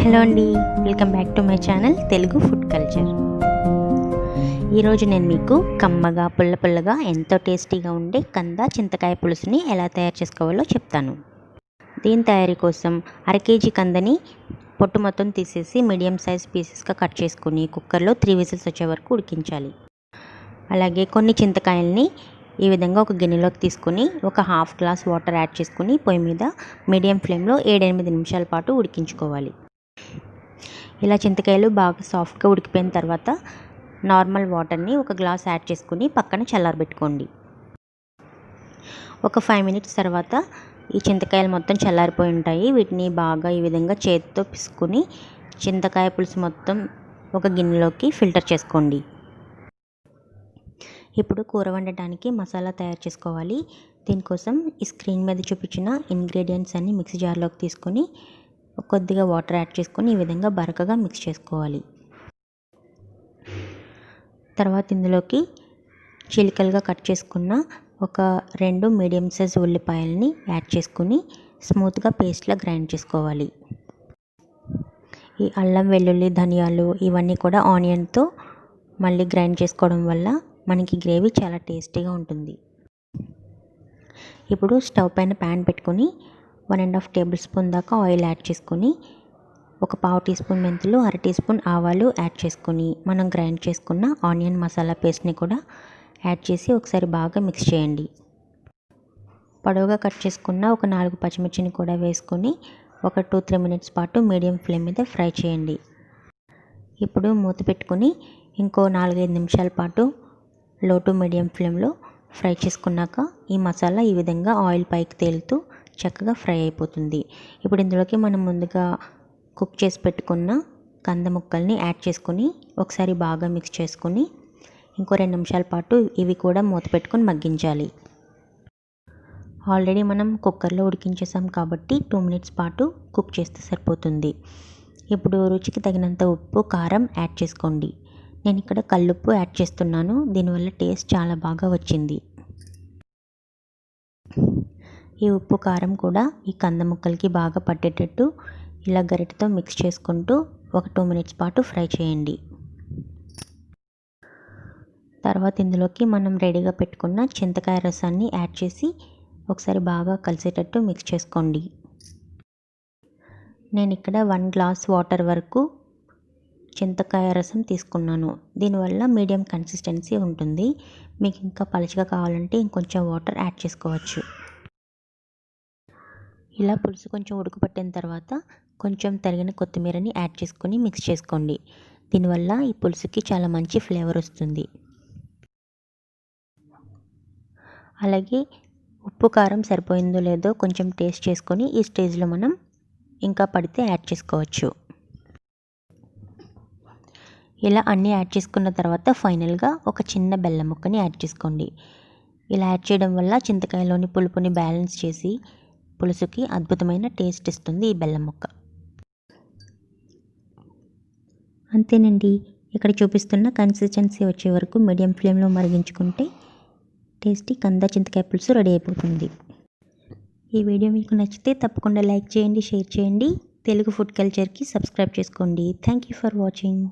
Hello అండి, welcome back to my channel Telugu food culture. ఈరోజు నేను మీకు కమ్మగా పుల్లగా ఎంతో టేస్టీగా ఉండే కంద చింతకాయ పులుసుని ఎలా తయారు చేసుకోవాలో చెప్తాను. దీని తయారీ కోసం అరకేజీ కందని పొట్టు మొత్తం తీసేసి మీడియం సైజ్ పీసెస్గా కట్ చేసుకుని కుక్కర్లో 3 విజిల్స్ వచ్చే వరకు ఉడికించాలి. అలాగే కొన్ని చింతకాయల్ని ఈ విధంగా ఒక గిన్నెలోకి తీసుకుని ఒక హాఫ్ గ్లాస్ వాటర్ యాడ్ చేసుకుని పొయ్యి మీద మీడియం ఫ్లేమ్లో 7-8 నిమిషాల పాటు ఉడికించుకోవాలి. ఇలా చింతకాయలు బాగా సాఫ్ట్గా ఉడికిపోయిన తర్వాత నార్మల్ వాటర్ని ఒక గ్లాస్ యాడ్ చేసుకుని పక్కన చల్లారబెట్టుకోండి. ఒక 5 మినిట్స్ తర్వాత ఈ చింతకాయలు మొత్తం చల్లారిపోయి ఉంటాయి. వీటిని బాగా ఈ విధంగా చేతితో పిసుకుని చింతకాయ పులుసు మొత్తం ఒక గిన్నెలోకి ఫిల్టర్ చేసుకోండి. ఇప్పుడు కూర వండటానికి మసాలా తయారు చేసుకోవాలి. దీనికోసం ఈ స్క్రీన్ మీద చూపించిన ఇంగ్రీడియంట్స్ అన్ని మిక్సీ జార్లోకి తీసుకొని కొద్దిగా వాటర్ యాడ్ చేసుకొని ఈ విధంగా బరకగా మిక్స్ చేసుకోవాలి. తర్వాత ఇందులోకి చిలికలుగా కట్ చేసుకున్న ఒక 2 మీడియం సైజ్ ఉల్లిపాయలని యాడ్ చేసుకుని స్మూత్గా పేస్ట్లా గ్రైండ్ చేసుకోవాలి. ఈ అల్లం వెల్లుల్లి ధనియాలు ఇవన్నీ కూడా ఆనియన్తో మళ్ళీ గ్రైండ్ చేసుకోవడం వల్ల మనకి గ్రేవీ చాలా టేస్టీగా ఉంటుంది. ఇప్పుడు స్టవ్ పైన ప్యాన్ పెట్టుకొని 1.5 టేబుల్ స్పూన్ దాకా ఆయిల్ యాడ్ చేసుకొని ఒక 1/2 టీ స్పూన్ మెంతులు 1/2 టీ స్పూన్ ఆవాలు యాడ్ చేసుకొని మనం గ్రైండ్ చేసుకున్న ఆనియన్ మసాలా పేస్ట్ని కూడా యాడ్ చేసి ఒకసారి బాగా మిక్స్ చేయండి. పొడవుగా కట్ చేసుకున్న ఒక 4 పచ్చిమిర్చిని కూడా వేసుకొని ఒక 2-3 మినిట్స్ పాటు మీడియం ఫ్లేమ్ మీద ఫ్రై చేయండి. ఇప్పుడు మూత పెట్టుకొని ఇంకో 4-5 నిమిషాల పాటు లో టు మీడియం ఫ్లేమ్లో ఫ్రై చేసుకున్నాక ఈ మసాలా ఈ విధంగా ఆయిల్ పైకి తేలుతూ చక్కగా ఫ్రై అయిపోతుంది. ఇప్పుడు ఇందులోకి మనం ముందుగా కుక్ చేసి పెట్టుకున్న కంద ముక్కల్ని యాడ్ చేసుకొని ఒకసారి బాగా మిక్స్ చేసుకొని ఇంకో 2 నిమిషాల పాటు ఇవి కూడా మూత పెట్టుకొని మగ్గించాలి. ఆల్రెడీ మనం కుక్కర్లో ఉడికించేసాం కాబట్టి 2 మినిట్స్ పాటు కుక్ చేస్తే సరిపోతుంది. ఇప్పుడు రుచికి తగినంత ఉప్పు కారం యాడ్ చేసుకోండి. నేను ఇక్కడ కల్లుప్పు యాడ్ చేస్తున్నాను. దీనివల్ల టేస్ట్ చాలా బాగా వచ్చింది. ఈ ఉప్పు కారం కూడా ఈ కంద ముక్కలకి బాగా పట్టేటట్టు ఇలా గరిటెతో మిక్స్ చేసుకుంటూ ఒక 2 మినిట్స్ పాటు ఫ్రై చేయండి. తర్వాత ఇందులోకి మనం రెడీగా పెట్టుకున్న చింతకాయ రసాన్ని యాడ్ చేసి ఒకసారి బాగా కలిసేటట్టు మిక్స్ చేసుకోండి. నేను ఇక్కడ 1 గ్లాస్ వాటర్ వరకు చింతకాయ రసం తీసుకున్నాను. దీనివల్ల మీడియం కన్సిస్టెన్సీ ఉంటుంది. మీకు ఇంకా పలుచగా కావాలంటే ఇంకొంచెం వాటర్ యాడ్ చేసుకోవచ్చు. ఇలా పులుసు కొంచెం ఉడకపట్టిన తర్వాత కొంచెం తరిగిన కొత్తిమీరని యాడ్ చేసుకొని మిక్స్ చేసుకోండి. దీనివల్ల ఈ పులుసుకి చాలా మంచి ఫ్లేవర్ వస్తుంది. అలాగే ఉప్పు కారం సరిపోయిందో లేదో కొంచెం టేస్ట్ చేసుకొని ఈ స్టేజ్లో మనం ఇంకా పడితే యాడ్ చేసుకోవచ్చు. ఇలా అన్నీ యాడ్ చేసుకున్న తర్వాత ఫైనల్గా ఒక చిన్న బెల్లం ముక్కని యాడ్ చేసుకోండి. ఇలా యాడ్ చేయడం వల్ల చింతకాయలోని పులుపుని బ్యాలెన్స్ చేసి పులుసుకి అద్భుతమైన టేస్ట్ ఇస్తుంది ఈ బెల్లం ముక్క. అంతేనండి, ఇక్కడ చూపిస్తున్న కన్సిస్టెన్సీ వచ్చే వరకు మీడియం ఫ్లేమ్లో మరిగించుకుంటే టేస్టీ కంద చింతకాయ పులుసు రెడీ అయిపోతుంది. ఈ వీడియో మీకు నచ్చితే తప్పకుండా లైక్ చేయండి, షేర్ చేయండి. తెలుగు ఫుడ్ కల్చర్కి సబ్స్క్రైబ్ చేసుకోండి. Thank you for watching.